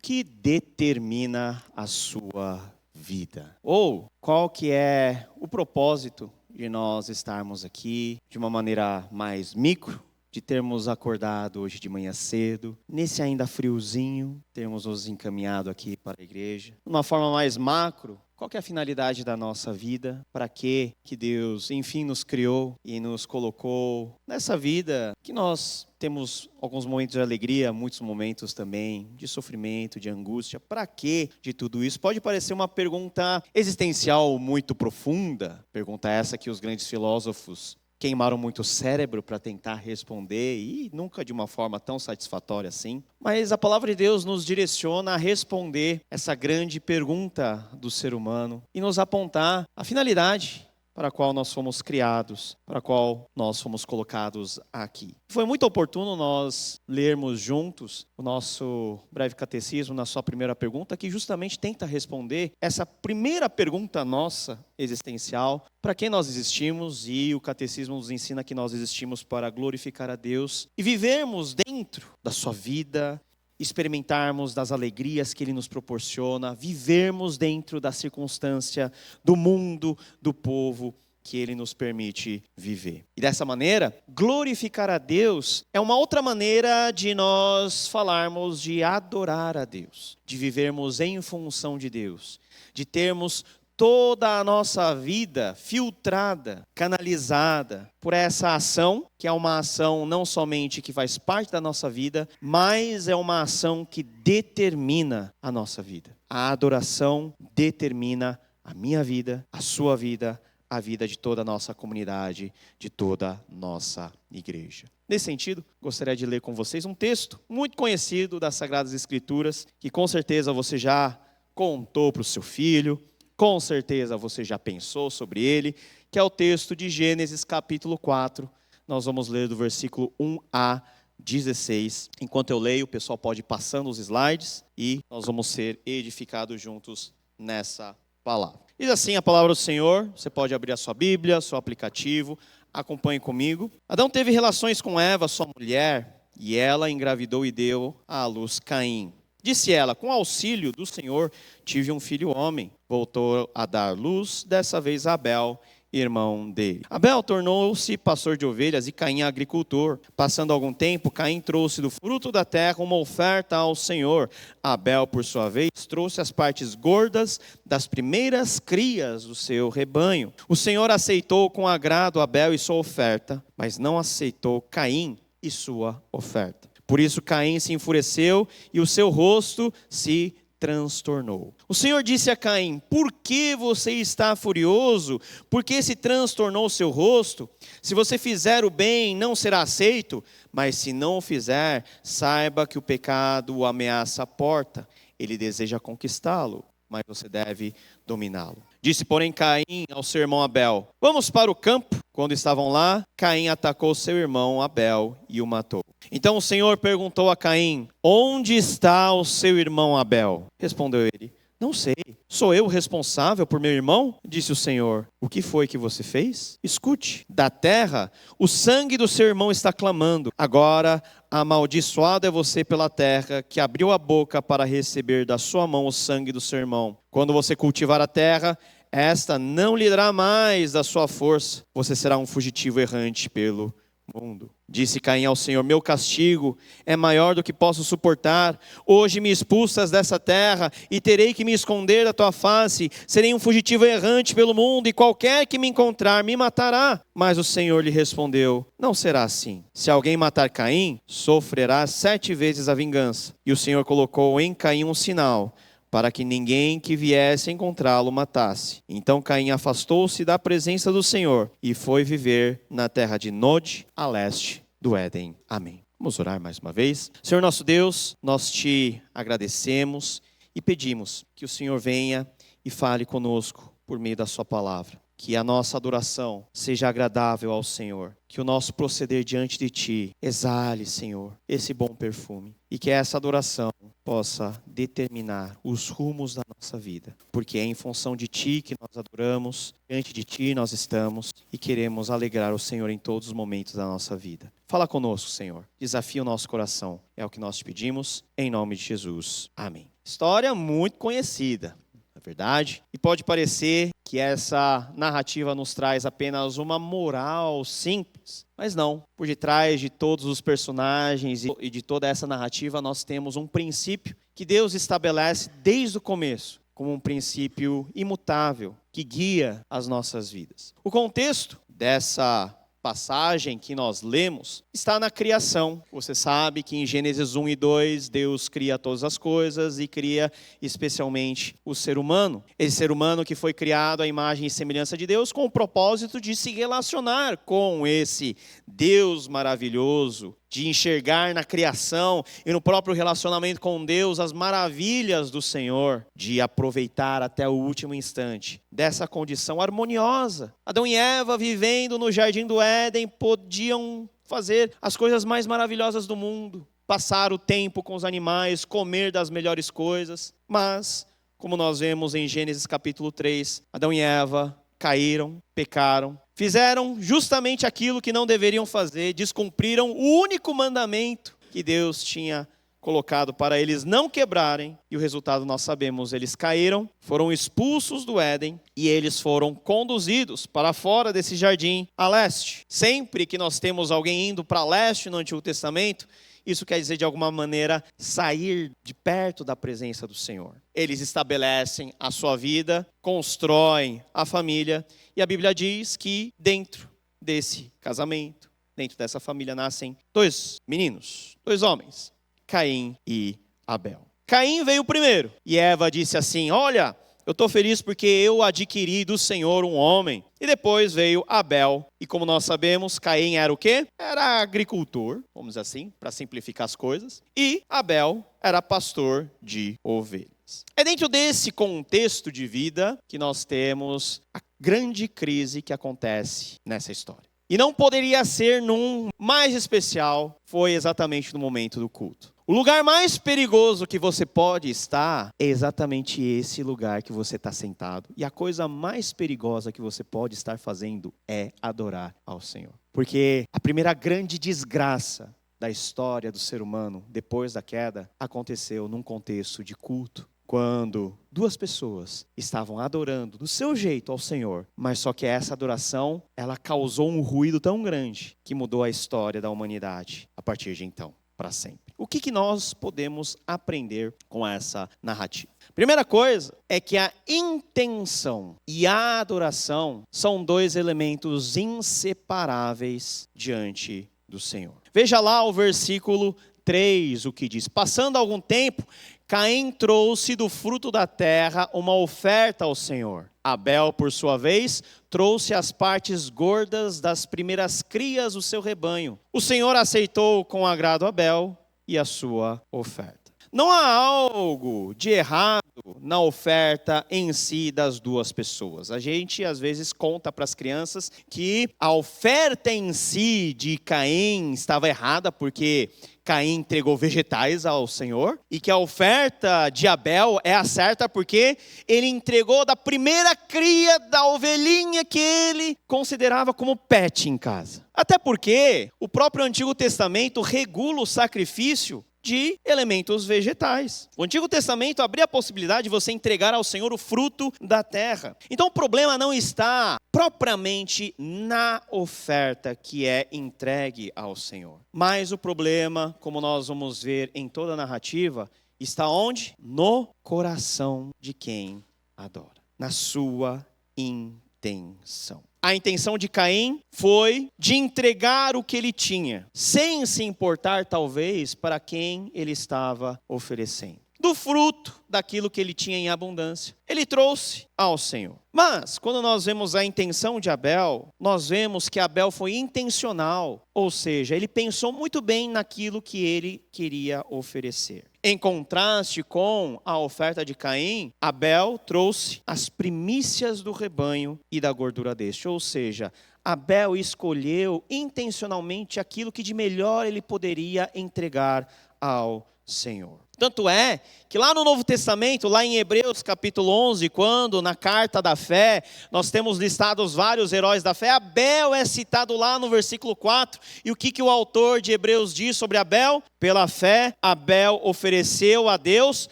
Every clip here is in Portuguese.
que determina a sua vida? Ou qual que é o propósito de nós estarmos aqui de uma maneira mais micro, de termos acordado hoje de manhã cedo, nesse ainda friozinho, termos nos encaminhado aqui para a igreja. De uma forma mais macro, qual que é a finalidade da nossa vida? Para que Deus, enfim, nos criou e nos colocou nessa vida que nós temos alguns momentos de alegria, muitos momentos também de sofrimento, de angústia. Para que de tudo isso? Pode parecer uma pergunta existencial muito profunda, pergunta essa que os grandes filósofos queimaram muito o cérebro para tentar responder e nunca de uma forma tão satisfatória assim. Mas a palavra de Deus nos direciona a responder essa grande pergunta do ser humano e nos apontar a finalidade para a qual nós fomos criados, para a qual nós fomos colocados aqui. Foi muito oportuno nós lermos juntos o nosso breve catecismo na sua primeira pergunta, que justamente tenta responder essa primeira pergunta nossa, existencial, para quem nós existimos, e o catecismo nos ensina que nós existimos para glorificar a Deus e vivermos dentro da sua vida, experimentarmos das alegrias que Ele nos proporciona, vivermos dentro da circunstância do mundo, do povo que Ele nos permite viver. E dessa maneira, glorificar a Deus é uma outra maneira de nós falarmos de adorar a Deus, de vivermos em função de Deus, de termos toda a nossa vida filtrada, canalizada por essa ação, que é uma ação não somente que faz parte da nossa vida, mas é uma ação que determina a nossa vida. A adoração determina a minha vida, a sua vida, a vida de toda a nossa comunidade, de toda a nossa igreja. Nesse sentido, gostaria de ler com vocês um texto muito conhecido das Sagradas Escrituras, que com certeza você já contou para o seu filho, com certeza você já pensou sobre ele, que é o texto de Gênesis capítulo 4. Nós vamos ler do versículo 1 a 16. Enquanto eu leio, o pessoal pode ir passando os slides e nós vamos ser edificados juntos nessa palavra. Diz assim a palavra do Senhor, você pode abrir a sua Bíblia, seu aplicativo, acompanhe comigo. Adão teve relações com Eva, sua mulher, e ela engravidou e deu à luz Caim. Disse ela, com auxílio do Senhor, tive um filho homem. Voltou a dar luz, dessa vez a Abel, irmão dele. Abel tornou-se pastor de ovelhas e Caim agricultor. Passando algum tempo, Caim trouxe do fruto da terra uma oferta ao Senhor. Abel, por sua vez, trouxe as partes gordas das primeiras crias do seu rebanho. O Senhor aceitou com agrado Abel e sua oferta, mas não aceitou Caim e sua oferta. Por isso Caim se enfureceu e o seu rosto se transtornou. O Senhor disse a Caim, por que você está furioso? Por que se transtornou o seu rosto? Se você fizer o bem, não será aceito, mas se não o fizer, saiba que o pecado o ameaça a porta. Ele deseja conquistá-lo, mas você deve dominá-lo. Disse, porém, Caim ao seu irmão Abel, vamos para o campo. Quando estavam lá, Caim atacou seu irmão Abel e o matou. Então o Senhor perguntou a Caim, onde está o seu irmão Abel? Respondeu ele, não sei. Sou eu o responsável por meu irmão? Disse o Senhor, o que foi que você fez? Escute, da terra, o sangue do seu irmão está clamando. Agora, amaldiçoado é você pela terra, que abriu a boca para receber da sua mão o sangue do seu irmão. Quando você cultivar a terra, esta não lhe dará mais da sua força. Você será um fugitivo errante pelo mundo. Disse Caim ao Senhor, meu castigo é maior do que posso suportar. Hoje me expulsas dessa terra e terei que me esconder da tua face. Serei um fugitivo errante pelo mundo e qualquer que me encontrar me matará. Mas o Senhor lhe respondeu, não será assim. Se alguém matar Caim, sofrerá 7 vezes a vingança. E o Senhor colocou em Caim um sinal, para que ninguém que viesse encontrá-lo matasse. Então Caim afastou-se da presença do Senhor e foi viver na terra de Nod, a leste do Éden. Amém. Vamos orar mais uma vez. Senhor nosso Deus, nós te agradecemos e pedimos que o Senhor venha e fale conosco por meio da sua palavra. que a nossa adoração seja agradável ao Senhor, que o nosso proceder diante de Ti exale, Senhor, esse bom perfume, e que essa adoração possa determinar os rumos da nossa vida, porque é em função de Ti que nós adoramos, diante de Ti nós estamos e queremos alegrar o Senhor em todos os momentos da nossa vida. Fala conosco, Senhor, desafia o nosso coração, é o que nós te pedimos, em nome de Jesus. Amém. História muito conhecida, não é verdade? E pode parecer que essa narrativa nos traz apenas uma moral simples, mas não. Por detrás de todos os personagens e de toda essa narrativa, nós temos um princípio que Deus estabelece desde o começo, como um princípio imutável, que guia as nossas vidas. O contexto dessa passagem que nós lemos está na criação. Você sabe que em Gênesis 1 e 2, Deus cria todas as coisas e cria especialmente o ser humano. Esse ser humano que foi criado à imagem e semelhança de Deus com o propósito de se relacionar com esse Deus maravilhoso, de enxergar na criação e no próprio relacionamento com Deus as maravilhas do Senhor, de aproveitar até o último instante dessa condição harmoniosa. Adão e Eva, vivendo no jardim do Éden, podiam fazer as coisas mais maravilhosas do mundo, passar o tempo com os animais, comer das melhores coisas, mas, como nós vemos em Gênesis capítulo 3, Adão e Eva caíram, pecaram, fizeram justamente aquilo que não deveriam fazer, descumpriram o único mandamento que Deus tinha colocado para eles não quebrarem, e o resultado nós sabemos, eles caíram, foram expulsos do Éden, e eles foram conduzidos para fora desse jardim a leste. Sempre que nós temos alguém indo para leste no Antigo Testamento, isso quer dizer, de alguma maneira, sair de perto da presença do Senhor. Eles estabelecem a sua vida, constroem a família, e a Bíblia diz que dentro desse casamento, dentro dessa família, nascem dois meninos, dois homens, Caim e Abel. Caim veio primeiro, e Eva disse assim: olha, eu estou feliz porque eu adquiri do Senhor um homem. E depois veio Abel. E como nós sabemos, Caim era o quê? Era agricultor, vamos dizer assim, para simplificar as coisas. E Abel era pastor de ovelhas. É dentro desse contexto de vida que nós temos a grande crise que acontece nessa história. E não poderia ser num mais especial, foi exatamente no momento do culto. O lugar mais perigoso que você pode estar é exatamente esse lugar que você está sentado. E a coisa mais perigosa que você pode estar fazendo é adorar ao Senhor. Porque a primeira grande desgraça da história do ser humano, depois da queda, aconteceu num contexto de culto. Quando duas pessoas estavam adorando do seu jeito ao Senhor, mas só que essa adoração, ela causou um ruído tão grande que mudou a história da humanidade a partir de então, para sempre. O que nós podemos aprender com essa narrativa? Primeira coisa é que a intenção e a adoração são dois elementos inseparáveis diante do Senhor. Veja lá o versículo 3, o que diz: passando algum tempo, Caim trouxe do fruto da terra uma oferta ao Senhor. Abel, por sua vez, trouxe as partes gordas das primeiras crias do seu rebanho. O Senhor aceitou com agrado Abel e a sua oferta. Não há algo de errado na oferta em si das duas pessoas. A gente às vezes conta para as crianças que a oferta em si de Caim estava errada porque Caim entregou vegetais ao Senhor, e que a oferta de Abel é a certa porque ele entregou da primeira cria da ovelhinha que ele considerava como pet em casa. Até porque o próprio Antigo Testamento regula o sacrifício de elementos vegetais. O Antigo Testamento abria a possibilidade de você entregar ao Senhor o fruto da terra. Então o problema não está propriamente na oferta que é entregue ao Senhor. Mas o problema, como nós vamos ver em toda a narrativa, está onde? No coração de quem adora. Na sua intenção. A intenção de Caim foi de entregar o que ele tinha, sem se importar talvez para quem ele estava oferecendo. do fruto daquilo que ele tinha em abundância. Ele trouxe ao Senhor. Mas, quando nós vemos a intenção de Abel, nós vemos que Abel foi intencional, ou seja, ele pensou muito bem naquilo que ele queria oferecer. Em contraste com a oferta de Caim, Abel trouxe as primícias do rebanho e da gordura deste, ou seja, Abel escolheu intencionalmente aquilo que de melhor ele poderia entregar ao Senhor. Tanto é que lá no Novo Testamento, lá em Hebreus capítulo 11, quando na carta da fé, nós temos listados vários heróis da fé, Abel é citado lá no versículo 4, e o que o autor de Hebreus diz sobre Abel? Pela fé, Abel ofereceu a Deus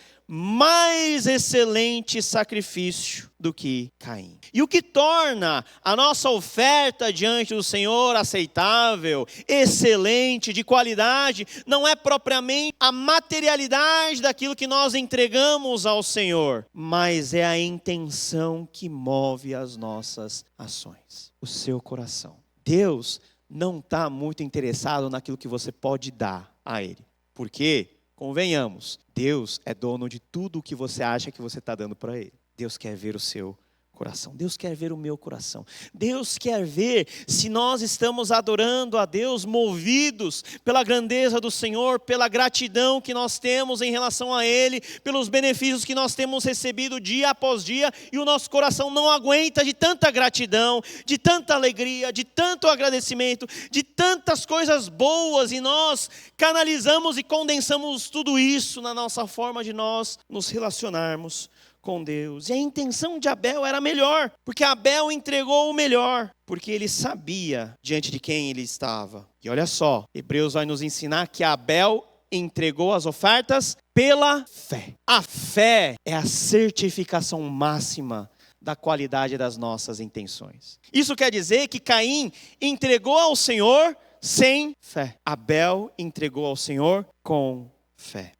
mais excelente sacrifício do que Caim. E o que torna a nossa oferta diante do Senhor aceitável, excelente, de qualidade, não é propriamente a materialidade daquilo que nós entregamos ao Senhor, mas é a intenção que move as nossas ações, o seu coração. Deus não está muito interessado naquilo que você pode dar a Ele, porque convenhamos, Deus é dono de tudo o que você acha que você está dando para Ele. Deus quer ver o seu coração. Deus quer ver o meu coração. Deus quer ver se nós estamos adorando a Deus movidos pela grandeza do Senhor, pela gratidão que nós temos em relação a Ele, pelos benefícios que nós temos recebido dia após dia, e o nosso coração não aguenta de tanta gratidão, de tanta alegria, de tanto agradecimento, de tantas coisas boas, e nós canalizamos e condensamos tudo isso na nossa forma de nós nos relacionarmos com Deus. E a intenção de Abel era melhor, porque Abel entregou o melhor, porque ele sabia diante de quem ele estava. E olha só, Hebreus vai nos ensinar que Abel entregou as ofertas pela fé. A fé é a certificação máxima da qualidade das nossas intenções. Isso quer dizer que Caim entregou ao Senhor sem fé. Abel entregou ao Senhor com fé.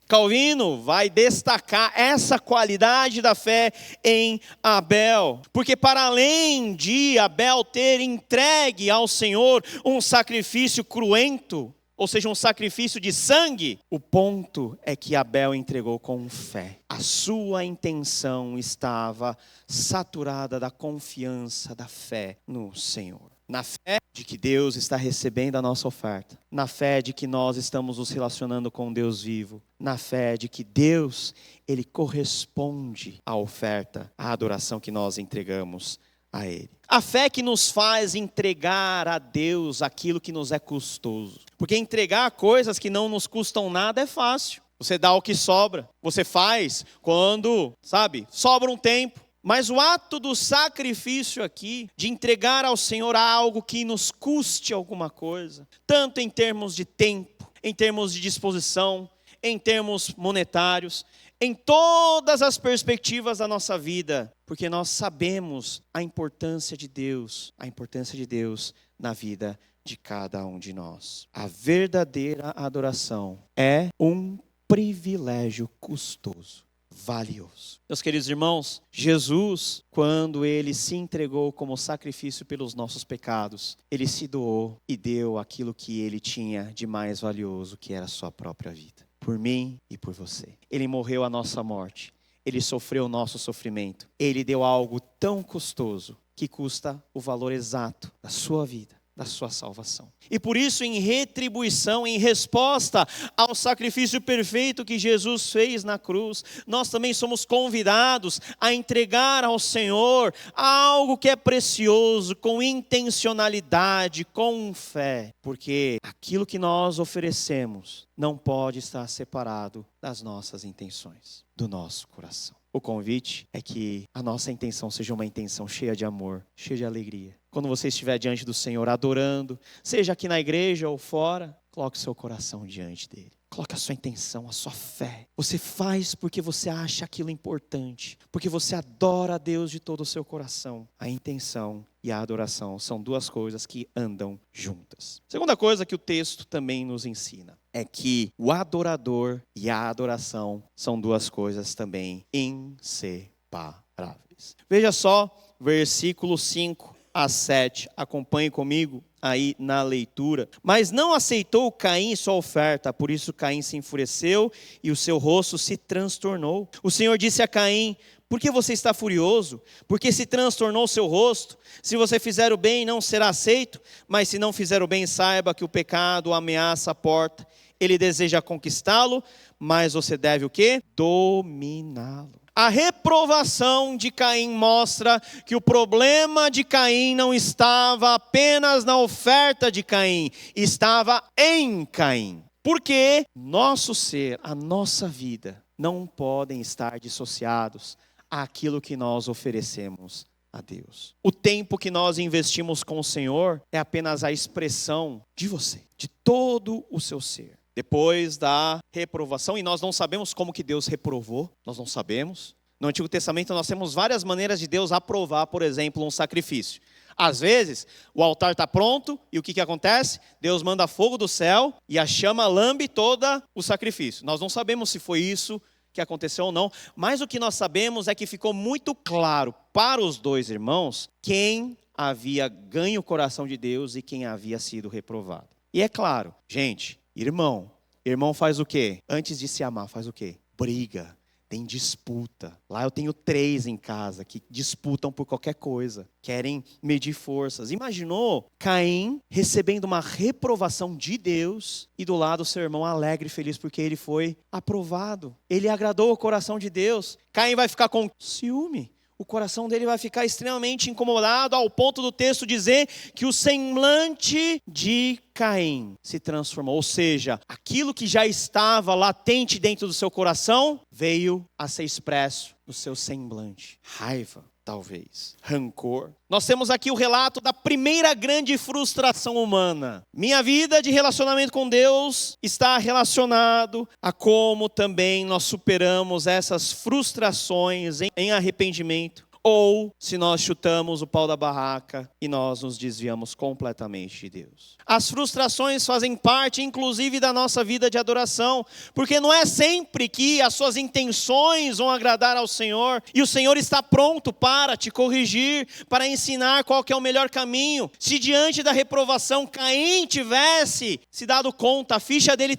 Calvino vai destacar essa qualidade da fé em Abel, porque para além de Abel ter entregue ao Senhor um sacrifício cruento, ou seja, um sacrifício de sangue, o ponto é que Abel entregou com fé. A sua intenção estava saturada da confiança, da fé no Senhor. Na fé de que Deus está recebendo a nossa oferta. Na fé de que nós estamos nos relacionando com Deus vivo. Na fé de que Deus, Ele corresponde à oferta, à adoração que nós entregamos a Ele. A fé que nos faz entregar a Deus aquilo que nos é custoso. Porque entregar coisas que não nos custam nada é fácil. Você dá o que sobra. Você faz quando, sobra um tempo. Mas o ato do sacrifício aqui, de entregar ao Senhor algo que nos custe alguma coisa, tanto em termos de tempo, em termos de disposição, em termos monetários, em todas as perspectivas da nossa vida, porque nós sabemos a importância de Deus na vida de cada um de nós. A verdadeira adoração é um privilégio custoso, valioso. Meus queridos irmãos, Jesus, quando Ele se entregou como sacrifício pelos nossos pecados, Ele se doou e deu aquilo que Ele tinha de mais valioso, que era a sua própria vida. Por mim e por você. Ele morreu a nossa morte. Ele sofreu o nosso sofrimento. Ele deu algo tão custoso que custa o valor exato da sua vida, da sua salvação. E por isso, em retribuição, em resposta ao sacrifício perfeito que Jesus fez na cruz, nós também somos convidados a entregar ao Senhor algo que é precioso, com intencionalidade, com fé. Porque aquilo que nós oferecemos não pode estar separado das nossas intenções, do nosso coração. O convite é que a nossa intenção seja uma intenção cheia de amor, cheia de alegria. Quando você estiver diante do Senhor adorando, seja aqui na igreja ou fora, coloque o seu coração diante dele. Coloque a sua intenção, a sua fé. Você faz porque você acha aquilo importante, porque você adora a Deus de todo o seu coração. A intenção e a adoração são duas coisas que andam juntas. Segunda coisa que o texto também nos ensina é que o adorador e a adoração são duas coisas também inseparáveis. Veja só, versículo 5 a 7, acompanhe comigo. aí na leitura. Mas não aceitou Caim sua oferta, por isso Caim se enfureceu e o seu rosto se transtornou. O Senhor disse a Caim: por que você está furioso? Porque se transtornou o seu rosto? Se você fizer o bem, não será aceito, mas se não fizer o bem, saiba que o pecado ameaça a porta. Ele deseja conquistá-lo, mas você deve o quê? Dominá-lo. A reprovação de Caim mostra que o problema de Caim não estava apenas na oferta de Caim, estava em Caim. Porque nosso ser, a nossa vida, não podem estar dissociados àquilo que nós oferecemos a Deus. O tempo que nós investimos com o Senhor é apenas a expressão de você, de todo o seu ser. Depois da reprovação, e nós não sabemos como que Deus reprovou, nós não sabemos. No Antigo Testamento nós temos várias maneiras de Deus aprovar, por exemplo, um sacrifício. Às vezes, o altar está pronto e o que acontece? Deus manda fogo do céu e a chama lambe todo o sacrifício. Nós não sabemos se foi isso que aconteceu ou não, mas o que nós sabemos é que ficou muito claro para os dois irmãos quem havia ganho o coração de Deus e quem havia sido reprovado. E é claro, gente, irmão faz o quê? Antes de se amar, faz o quê? Briga, tem disputa. Lá eu tenho 3 em casa que disputam por qualquer coisa, querem medir forças. Imaginou Caim recebendo uma reprovação de Deus e do lado o seu irmão alegre e feliz porque ele foi aprovado. Ele agradou o coração de Deus. Caim vai ficar com ciúme. O coração dele vai ficar extremamente incomodado, ao ponto do texto dizer que o semblante de Caim se transformou. Ou seja, aquilo que já estava latente dentro do seu coração, veio a ser expresso no seu semblante. Raiva, talvez. Rancor. Nós temos aqui o relato da primeira grande frustração humana. Minha vida de relacionamento com Deus está relacionado a como também nós superamos essas frustrações em arrependimento. Ou se nós chutamos o pau da barraca e nós nos desviamos completamente de Deus. As frustrações fazem parte, inclusive, da nossa vida de adoração, porque não é sempre que as suas intenções vão agradar ao Senhor, e o Senhor está pronto para te corrigir, para ensinar qual que é o melhor caminho. Se diante da reprovação Caim tivesse se dado conta, a ficha dele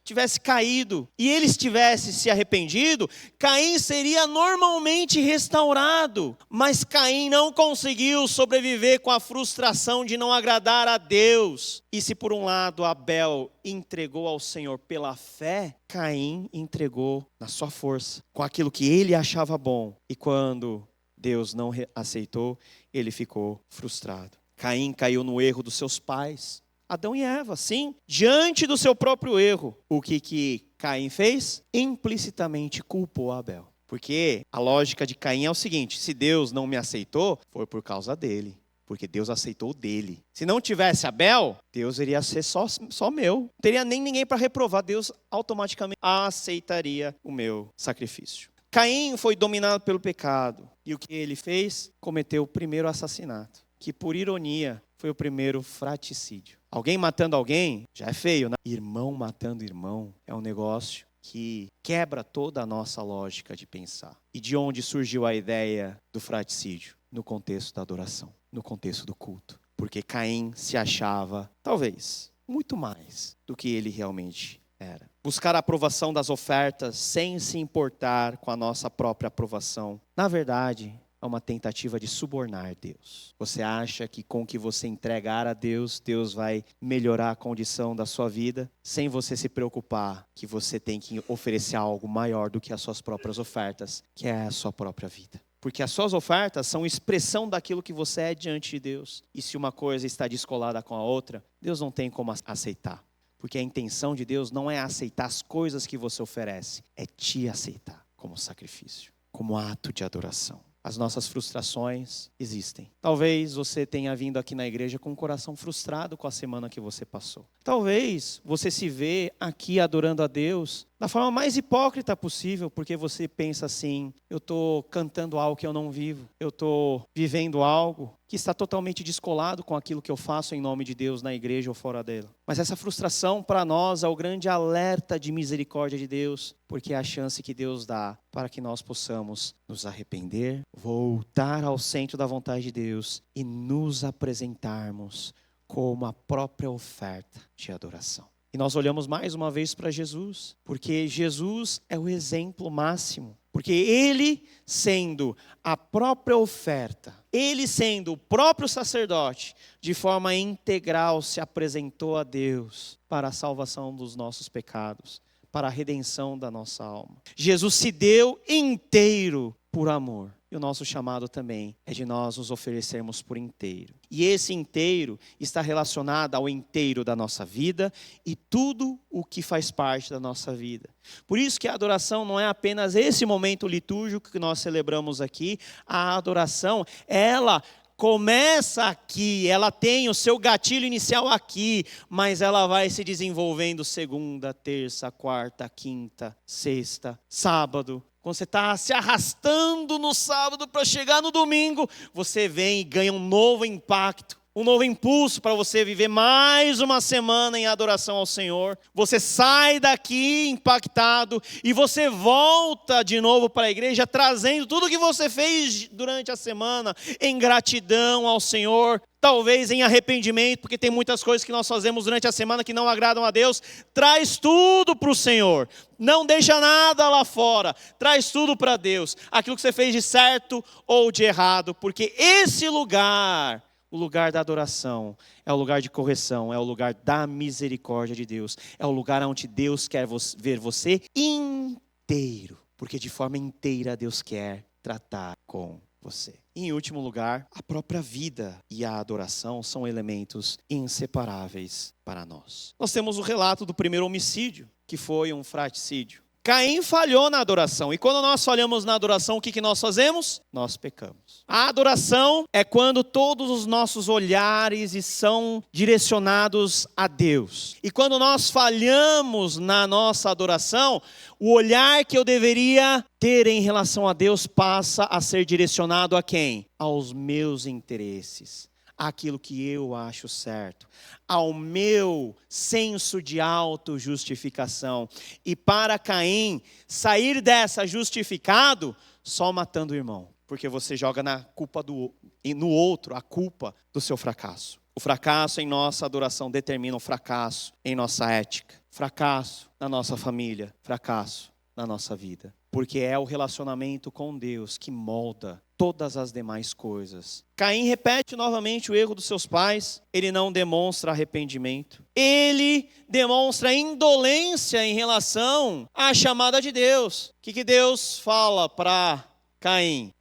tivesse caído e ele tivesse se arrependido, Caim seria normalmente restaurado. Mas Caim não conseguiu sobreviver com a frustração de não agradar a Deus. E se por um lado Abel entregou ao Senhor pela fé, Caim entregou na sua força, com aquilo que ele achava bom. E quando Deus não aceitou, ele ficou frustrado. Caim caiu no erro dos seus pais. Adão e Eva, sim, diante do seu próprio erro. O que Caim fez? Implicitamente culpou Abel. Porque a lógica de Caim é o seguinte: se Deus não me aceitou, foi por causa dele. Porque Deus aceitou dele. Se não tivesse Abel, Deus iria ser só meu. Não teria nem ninguém para reprovar. Deus automaticamente aceitaria o meu sacrifício. Caim foi dominado pelo pecado. E o que ele fez? Cometeu o primeiro assassinato. Que, por ironia, foi o primeiro fraticídio. Alguém matando alguém já é feio, né? Irmão matando irmão é um negócio que quebra toda a nossa lógica de pensar. E de onde surgiu a ideia do fraticídio? No contexto da adoração, no contexto do culto. Porque Caim se achava, talvez, muito mais do que ele realmente era. Buscar a aprovação das ofertas sem se importar com a nossa própria aprovação, na verdade, é uma tentativa de subornar Deus. Você acha que com o que você entregar a Deus, Deus vai melhorar a condição da sua vida, sem você se preocupar que você tem que oferecer algo maior do que as suas próprias ofertas, que é a sua própria vida. Porque as suas ofertas são expressão daquilo que você é diante de Deus. E se uma coisa está descolada com a outra, Deus não tem como aceitar. Porque a intenção de Deus não é aceitar as coisas que você oferece, é te aceitar como sacrifício, como ato de adoração. As nossas frustrações existem. Talvez você tenha vindo aqui na igreja com o coração frustrado com a semana que você passou. Talvez você se vê aqui adorando a Deus da forma mais hipócrita possível, porque você pensa assim: eu estou cantando algo que eu não vivo, eu estou vivendo algo que está totalmente descolado com aquilo que eu faço em nome de Deus na igreja ou fora dela. Mas essa frustração para nós é o grande alerta de misericórdia de Deus, porque é a chance que Deus dá para que nós possamos nos arrepender, voltar ao centro da vontade de Deus e nos apresentarmos como a própria oferta de adoração. E nós olhamos mais uma vez para Jesus, porque Jesus é o exemplo máximo. Porque ele, sendo a própria oferta, ele sendo o próprio sacerdote, de forma integral se apresentou a Deus para a salvação dos nossos pecados, para a redenção da nossa alma. Jesus se deu inteiro por amor. E o nosso chamado também é de nós nos oferecermos por inteiro. E esse inteiro está relacionado ao inteiro da nossa vida e tudo o que faz parte da nossa vida. Por isso que a adoração não é apenas esse momento litúrgico que nós celebramos aqui. A adoração, ela começa aqui, ela tem o seu gatilho inicial aqui, mas ela vai se desenvolvendo segunda, terça, quarta, quinta, sexta, sábado. Quando você está se arrastando no sábado para chegar no domingo, você vem e ganha um novo impacto, um novo impulso para você viver mais uma semana em adoração ao Senhor. Você sai daqui impactado e você volta de novo para a igreja trazendo tudo que você fez durante a semana em gratidão ao Senhor. Talvez em arrependimento, porque tem muitas coisas que nós fazemos durante a semana que não agradam a Deus. Traz tudo para o Senhor. Não deixa nada lá fora. Traz tudo para Deus. Aquilo que você fez de certo ou de errado. Porque esse lugar, o lugar da adoração, é o lugar de correção, é o lugar da misericórdia de Deus. É o lugar onde Deus quer ver você inteiro. Porque de forma inteira Deus quer tratar com você. Em último lugar, a própria vida e a adoração são elementos inseparáveis para nós. Nós temos o relato do primeiro homicídio, que foi um fratricídio. Caim falhou na adoração. E quando nós falhamos na adoração, o que nós fazemos? Nós pecamos. A adoração é quando todos os nossos olhares são direcionados a Deus. E quando nós falhamos na nossa adoração, o olhar que eu deveria ter em relação a Deus passa a ser direcionado a quem? Aos meus interesses. Aquilo que eu acho certo, ao meu senso de autojustificação. E para Caim, sair dessa justificado, só matando o irmão. Porque você joga na culpa no outro, a culpa do seu fracasso. O fracasso em nossa adoração determina o fracasso em nossa ética. Fracasso na nossa família, fracasso na nossa vida. Porque é o relacionamento com Deus que molda todas as demais coisas. Caim repete novamente o erro dos seus pais. Ele não demonstra arrependimento. Ele demonstra indolência em relação à chamada de Deus. O que Deus fala para Caim?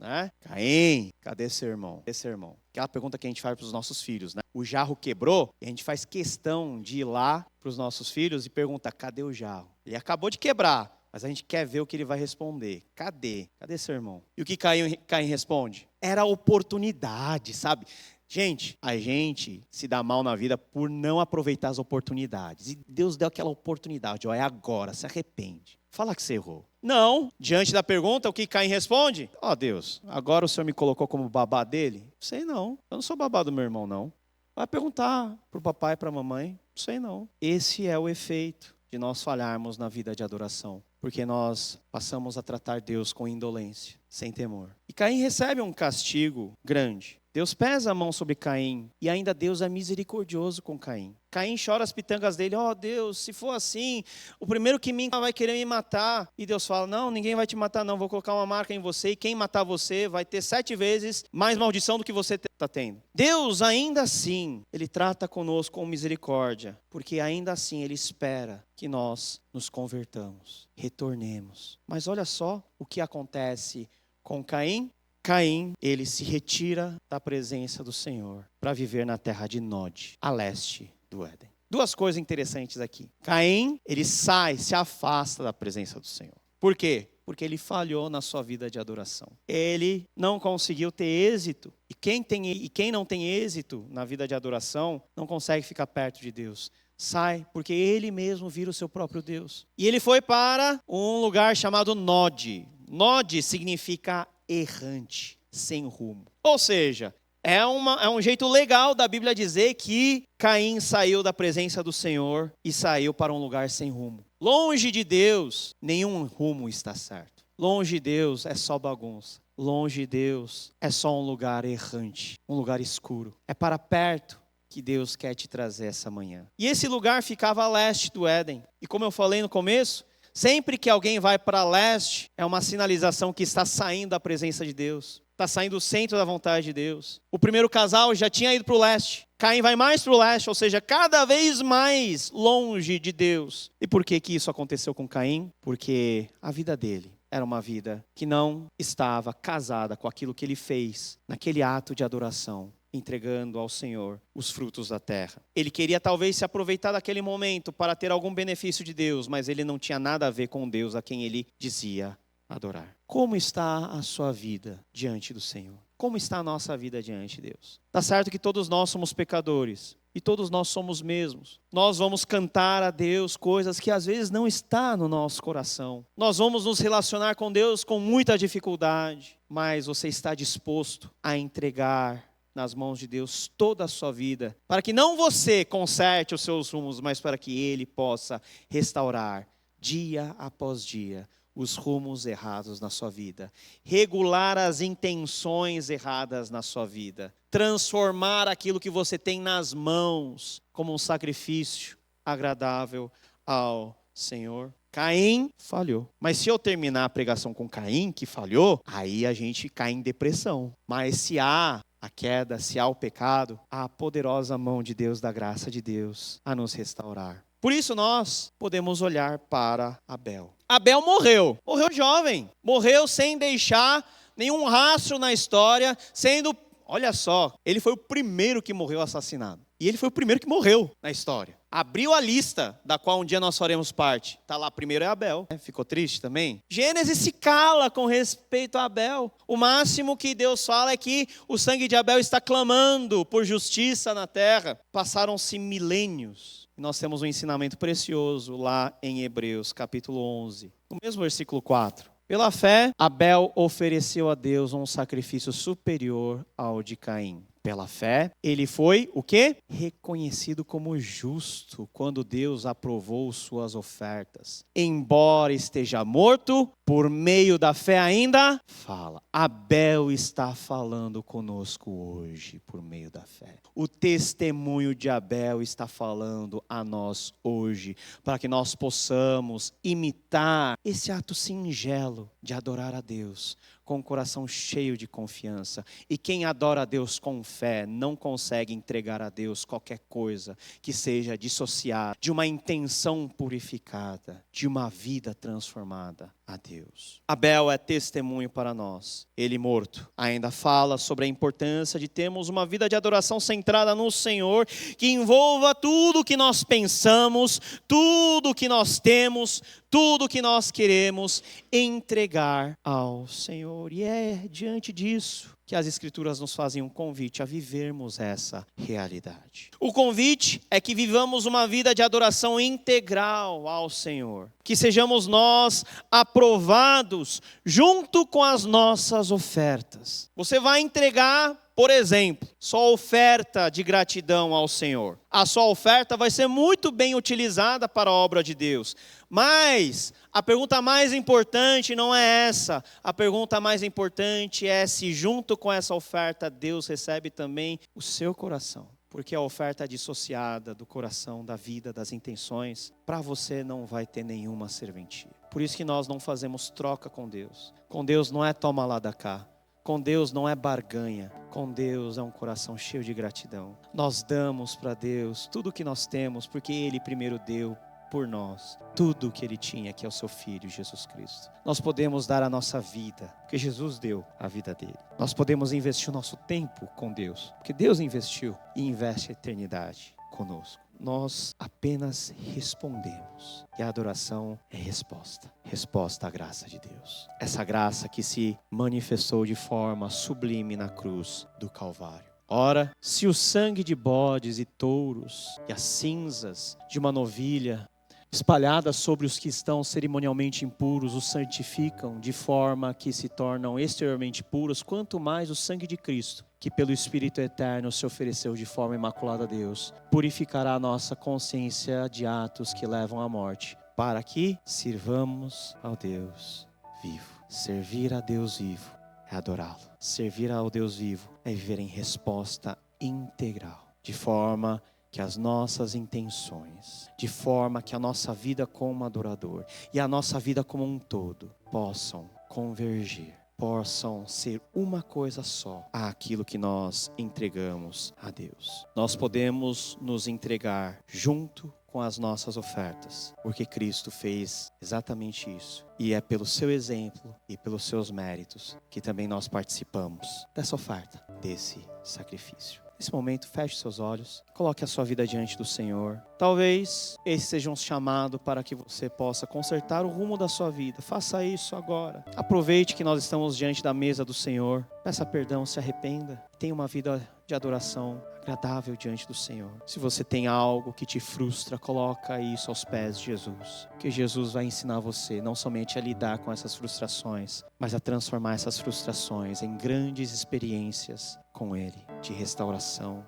Caim, cadê seu irmão? Cadê seu irmão? Aquela pergunta que a gente faz para os nossos filhos, né? O jarro quebrou e a gente faz questão de ir lá para os nossos filhos e pergunta, cadê o jarro? Ele acabou de quebrar. Mas a gente quer ver o que ele vai responder. Cadê? Cadê seu irmão? E o que Caim responde? Era oportunidade, sabe? Gente, a gente se dá mal na vida por não aproveitar as oportunidades. E Deus deu aquela oportunidade. É agora, se arrepende. Fala que você errou. Não. Diante da pergunta, o que Caim responde? Deus, agora o Senhor me colocou como babá dele? Sei não. Eu não sou babá do meu irmão, não. Vai perguntar para o papai e para a mamãe. Sei não. Esse é o efeito de nós falharmos na vida de adoração. Porque nós passamos a tratar Deus com indolência, sem temor. E Caim recebe um castigo grande. Deus pesa a mão sobre Caim e ainda Deus é misericordioso com Caim. Caim chora as pitangas dele, Deus, se for assim, o primeiro que me vai querer me matar. E Deus fala, não, ninguém vai te matar não, vou colocar uma marca em você e quem matar você vai ter 7 vezes mais maldição do que você está tendo. Deus ainda assim, Ele trata conosco com misericórdia, porque ainda assim Ele espera que nós nos convertamos, retornemos. Mas olha só o que acontece com Caim. Caim, ele se retira da presença do Senhor para viver na terra de Nod, a leste do Éden. 2 coisas interessantes aqui. Caim, ele se afasta da presença do Senhor. Por quê? Porque ele falhou na sua vida de adoração. Ele não conseguiu ter êxito. E quem não tem êxito na vida de adoração, não consegue ficar perto de Deus. Sai, porque ele mesmo vira o seu próprio Deus. E ele foi para um lugar chamado Nod. Nod significa errante, sem rumo. Ou seja, é um jeito legal da Bíblia dizer que Caim saiu da presença do Senhor e saiu para um lugar sem rumo. Longe de Deus, nenhum rumo está certo. Longe de Deus é só bagunça. Longe de Deus é só um lugar errante, um lugar escuro. É para perto que Deus quer te trazer essa manhã. E esse lugar ficava a leste do Éden. E como eu falei no começo, sempre que alguém vai para leste, é uma sinalização que está saindo da presença de Deus. Está saindo do centro da vontade de Deus. O primeiro casal já tinha ido para o leste. Caim vai mais para o leste, ou seja, cada vez mais longe de Deus. E por que isso aconteceu com Caim? Porque a vida dele era uma vida que não estava casada com aquilo que ele fez naquele ato de adoração, entregando ao Senhor os frutos da terra. Ele queria talvez se aproveitar daquele momento para ter algum benefício de Deus, mas ele não tinha nada a ver com Deus a quem ele dizia adorar. Como está a sua vida diante do Senhor? Como está a nossa vida diante de Deus? Está certo que todos nós somos pecadores e todos nós somos mesmos. Nós vamos cantar a Deus coisas que às vezes não está no nosso coração. Nós vamos nos relacionar com Deus com muita dificuldade, mas você está disposto a entregar nas mãos de Deus toda a sua vida, para que não você conserte os seus rumos, mas para que Ele possa restaurar dia após dia os rumos errados na sua vida, regular as intenções erradas na sua vida, transformar aquilo que você tem nas mãos como um sacrifício agradável ao Senhor. Caim falhou. Mas se eu terminar a pregação com Caim, que falhou, aí a gente cai em depressão. Mas se há a queda, se há o pecado, há a poderosa mão de Deus, da graça de Deus, a nos restaurar. Por isso nós podemos olhar para Abel. Abel morreu jovem, morreu sem deixar nenhum rastro na história, sendo, olha só, ele foi o primeiro que morreu assassinado. E ele foi o primeiro que morreu na história. Abriu a lista, da qual um dia nós faremos parte. Está lá, primeiro é Abel. Ficou triste também? Gênesis se cala com respeito a Abel. O máximo que Deus fala é que o sangue de Abel está clamando por justiça na terra. Passaram-se milênios. E nós temos um ensinamento precioso lá em Hebreus, capítulo 11. No mesmo versículo 4. Pela fé, Abel ofereceu a Deus um sacrifício superior ao de Caim. Pela fé, ele foi o quê? Reconhecido como justo quando Deus aprovou suas ofertas. Embora esteja morto, por meio da fé ainda fala. Abel está falando conosco hoje por meio da fé. O testemunho de Abel está falando a nós hoje, para que nós possamos imitar esse ato singelo de adorar a Deus com o coração cheio de confiança. E quem adora a Deus com fé não consegue entregar a Deus qualquer coisa que seja dissociada de uma intenção purificada, de uma vida transformada a Deus. Abel é testemunho para nós. Ele morto ainda fala sobre a importância de termos uma vida de adoração centrada no Senhor, que envolva tudo o que nós pensamos, tudo o que nós temos, tudo o que nós queremos entregar ao Senhor. E é diante disso que as Escrituras nos fazem um convite a vivermos essa realidade. O convite é que vivamos uma vida de adoração integral ao Senhor. Que sejamos nós aprovados junto com as nossas ofertas. Você vai entregar, por exemplo, sua oferta de gratidão ao Senhor. A sua oferta vai ser muito bem utilizada para a obra de Deus. Mas a pergunta mais importante não é essa. A pergunta mais importante é se junto com essa oferta Deus recebe também o seu coração. Porque a oferta dissociada do coração, da vida, das intenções, para você não vai ter nenhuma serventia. Por isso que nós não fazemos troca com Deus. Com Deus não é toma lá da cá. Com Deus não é barganha. Com Deus é um coração cheio de gratidão. Nós damos para Deus tudo o que nós temos, porque Ele primeiro deu por nós tudo o que Ele tinha, que é o seu Filho, Jesus Cristo. Nós podemos dar a nossa vida, porque Jesus deu a vida dele. Nós podemos investir o nosso tempo com Deus, porque Deus investiu e investe a eternidade conosco. Nós apenas respondemos. E a adoração é resposta. Resposta à graça de Deus. Essa graça que se manifestou de forma sublime na cruz do Calvário. Ora, se o sangue de bodes e touros e as cinzas de uma novilha espalhadas sobre os que estão cerimonialmente impuros os santificam de forma que se tornam exteriormente puros, quanto mais o sangue de Cristo, que pelo Espírito Eterno se ofereceu de forma imaculada a Deus, purificará a nossa consciência de atos que levam à morte, para que sirvamos ao Deus vivo. Servir a Deus vivo é adorá-lo. Servir ao Deus vivo é viver em resposta integral de forma que as nossas intenções, de forma que a nossa vida como adorador e a nossa vida como um todo possam convergir, possam ser uma coisa só àquilo que nós entregamos a Deus. Nós podemos nos entregar junto com as nossas ofertas, porque Cristo fez exatamente isso. E é pelo seu exemplo e pelos seus méritos que também nós participamos dessa oferta, desse sacrifício. Nesse momento, feche seus olhos, coloque a sua vida diante do Senhor. Talvez esse seja um chamado para que você possa consertar o rumo da sua vida. Faça isso agora. Aproveite que nós estamos diante da mesa do Senhor. Peça perdão, se arrependa. Tenha uma vida de adoração agradável diante do Senhor. Se você tem algo que te frustra, coloca isso aos pés de Jesus. Que Jesus vai ensinar você não somente a lidar com essas frustrações, mas a transformar essas frustrações em grandes experiências com Ele, de restauração.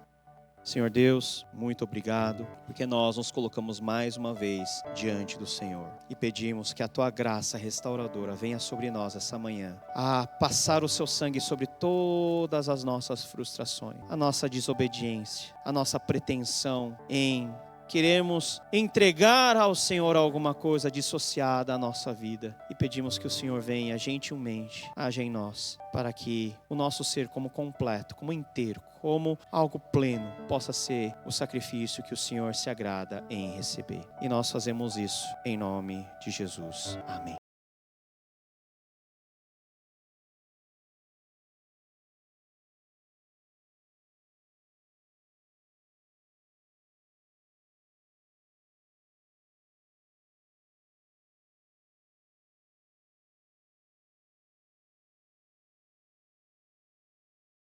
Senhor Deus, muito obrigado, porque nós nos colocamos mais uma vez diante do Senhor e pedimos que a Tua graça restauradora venha sobre nós essa manhã, a passar o Seu sangue sobre todas as nossas frustrações, a nossa desobediência, a nossa pretensão em queremos entregar ao Senhor alguma coisa dissociada à nossa vida e pedimos que o Senhor venha gentilmente, haja em nós, para que o nosso ser como completo, como inteiro, como algo pleno, possa ser o sacrifício que o Senhor se agrada em receber. E nós fazemos isso em nome de Jesus. Amém.